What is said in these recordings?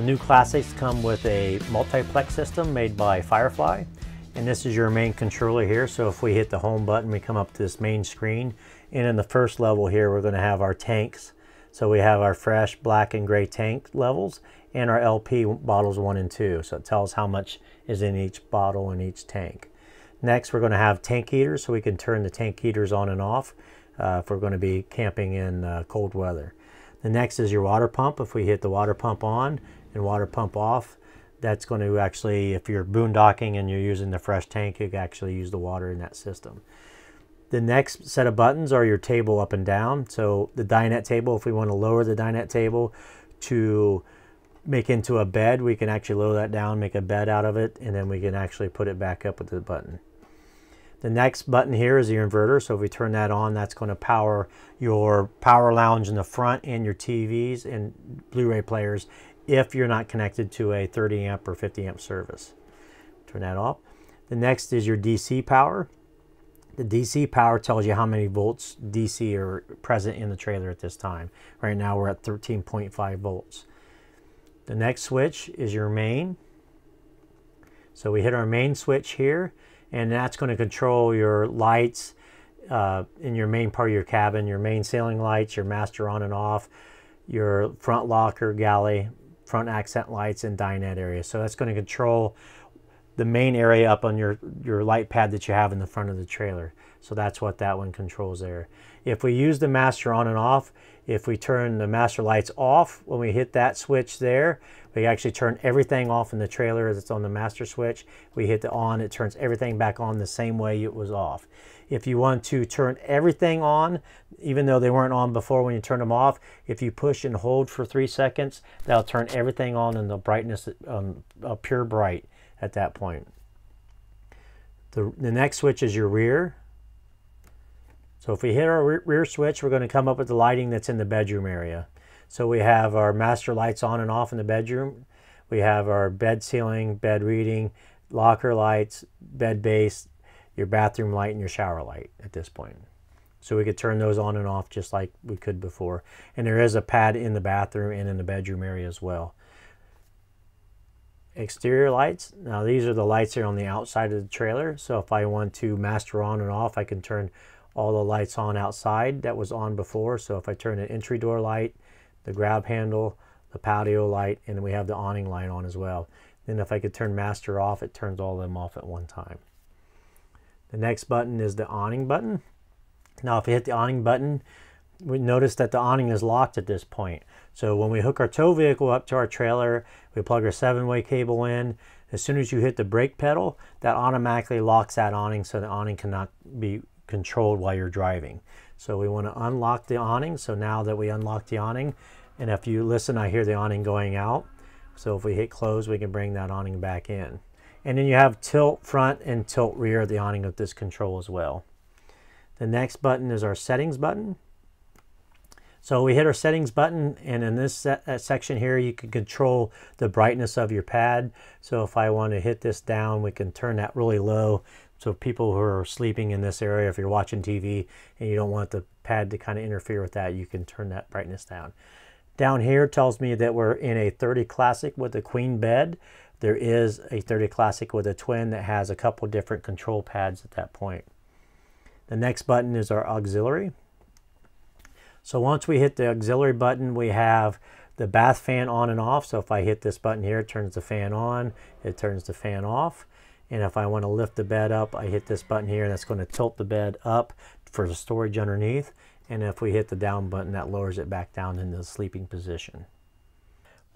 new classics come with a multiplex system made by Firefly, and this is your main controller here. So if we hit the home button, we come up to this main screen, and in the first level here we're going to have our tanks. So we have our fresh black and gray tank levels and our LP bottles 1 and 2. So it tells how much is in each bottle and each tank. Next we're going to have tank heaters, so we can turn the tank heaters on and off if we're going to be camping in cold weather. The next is your water pump. If we hit the water pump on and water pump off, that's going to actually, if you're boondocking and you're using the fresh tank, you can actually use the water in that system. The next set of buttons are your table up and down. So the dinette table, if we want to lower the dinette table to make into a bed, we can actually lower that down, make a bed out of it, and then we can actually put it back up with the button. The next button here is your inverter. So if we turn that on, that's going to power your power lounge in the front and your TVs and Blu-ray players if you're not connected to a 30 amp or 50 amp service. Turn that off. The next is your DC power. The DC power tells you how many volts DC are present in the trailer at this time. Right now we're at 13.5 volts. The next switch is your main. So we hit our main switch here, and that's going to control your lights in your main part of your cabin, your main ceiling lights, your master on and off, your front locker, galley, front accent lights, and dinette area. So that's going to control the main area up on your light pad that you have in the front of the trailer. So that's what that one controls there. If we use the master on and off, if we turn the master lights off, when we hit that switch there, we actually turn everything off in the trailer that's on the master switch. We hit the on, it turns everything back on the same way it was off. If you want to turn everything on, even though they weren't on before when you turn them off, if you push and hold for 3 seconds, that'll turn everything on in the brightness, pure bright at that point. The next switch is your rear. So if we hit our rear switch, we're going to come up with the lighting that's in the bedroom area. So we have our master lights on and off in the bedroom. We have our bed ceiling, bed reading, locker lights, bed base, your bathroom light, and your shower light at this point. So we could turn those on and off just like we could before. And there is a pad in the bathroom and in the bedroom area as well. Exterior lights. Now these are the lights here on the outside of the trailer. So if I want to master on and off, I can turn all the lights on outside that was on before. So if I turn the entry door light, the grab handle, the patio light, and then we have the awning light on as well. Then if I could turn master off, it turns all of them off at one time. The next button is the awning button. Now if you hit the awning button, we notice that the awning is locked at this point. So when we hook our tow vehicle up to our trailer, we plug our 7-way cable in. As soon as you hit the brake pedal, that automatically locks that awning, so the awning cannot be controlled while you're driving. So we want to unlock the awning. So now that we unlock the awning, and if you listen, I hear the awning going out. So if we hit close, we can bring that awning back in. And then you have tilt front and tilt rear of the awning with this control as well. The next button is our settings button. So we hit our settings button, and in this section here, you can control the brightness of your pad. So if I want to hit this down, we can turn that really low. So people who are sleeping in this area, if you're watching TV and you don't want the pad to kind of interfere with that, you can turn that brightness down. Down here tells me that we're in a 30 Classic with a queen bed. There is a 30 Classic with a twin that has a couple different control pads at that point. The next button is our auxiliary. So once we hit the auxiliary button, we have the bath fan on and off. So if I hit this button here, it turns the fan on, it turns the fan off. And if I want to lift the bed up, I hit this button here, and that's going to tilt the bed up for the storage underneath. And if we hit the down button, that lowers it back down into the sleeping position.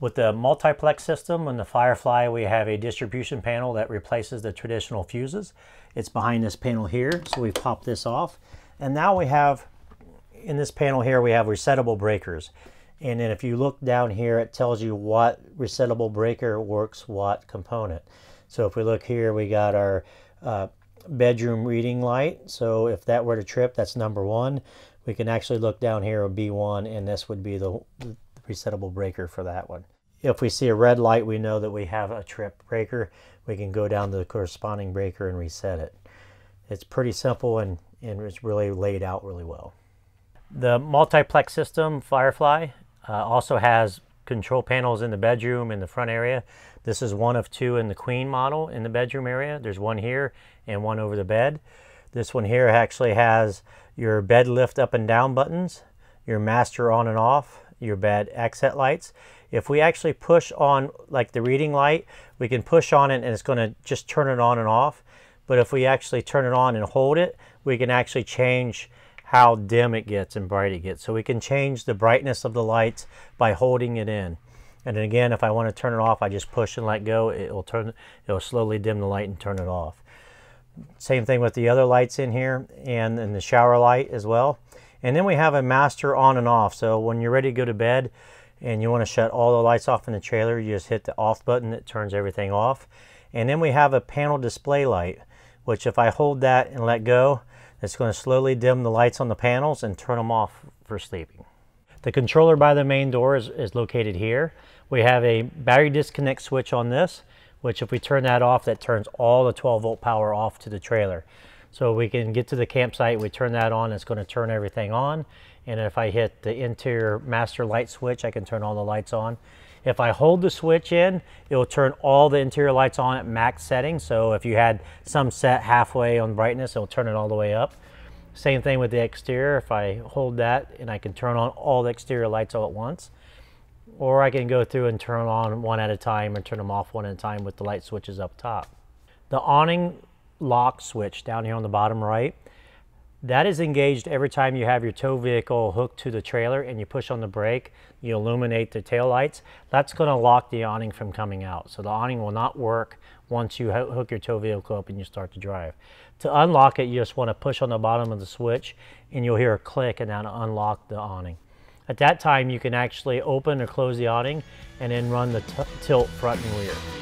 With the multiplex system on the Firefly, we have a distribution panel that replaces the traditional fuses. It's behind this panel here, so we pop this off. And now we have, in this panel here, we have resettable breakers. And then if you look down here, it tells you what resettable breaker works what component. So if we look here, we got our bedroom reading light. So if that were to trip, that's number 1. We can actually look down here at B1, and this would be the resettable breaker for that one. If we see a red light, we know that we have a trip breaker. We can go down to the corresponding breaker and reset it. It's pretty simple, and it's really laid out really well. The multiplex system, Firefly, also has control panels in the bedroom in the front area. This is one of two in the queen model in the bedroom area. There's one here and one over the bed. This one here actually has your bed lift up and down buttons, your master on and off, your bed exit lights. If we actually push on like the reading light, we can push on it and it's going to just turn it on and off. But if we actually turn it on and hold it, we can actually change how dim it gets and bright it gets. So we can change the brightness of the lights by holding it in. And then again, if I want to turn it off, I just push and let go. It'll slowly dim the light and turn it off. Same thing with the other lights in here and in the shower light as well. And then we have a master on and off. So when you're ready to go to bed and you want to shut all the lights off in the trailer, you just hit the off button. It turns everything off. And then we have a panel display light, which if I hold that and let go, it's going to slowly dim the lights on the panels and turn them off for sleeping. The controller by the main door is located here. We have a battery disconnect switch on this, which if we turn that off, that turns all the 12-volt power off to the trailer. So we can get to the campsite, we turn that on, it's going to turn everything on. And if I hit the interior master light switch, I can turn all the lights on. If I hold the switch in, it will turn all the interior lights on at max settings. So if you had some set halfway on brightness, it will turn it all the way up. Same thing with the exterior. If I hold that and I can turn on all the exterior lights all at once. Or I can go through and turn on one at a time and turn them off one at a time with the light switches up top. The awning lock switch down here on the bottom right, that is engaged every time you have your tow vehicle hooked to the trailer and you push on the brake, you illuminate the tail lights. That's going to lock the awning from coming out. So the awning will not work once you hook your tow vehicle up and you start to drive. To unlock it, you just want to push on the bottom of the switch and you'll hear a click and that'll unlock the awning. At that time, you can actually open or close the awning and then run the tilt front and rear.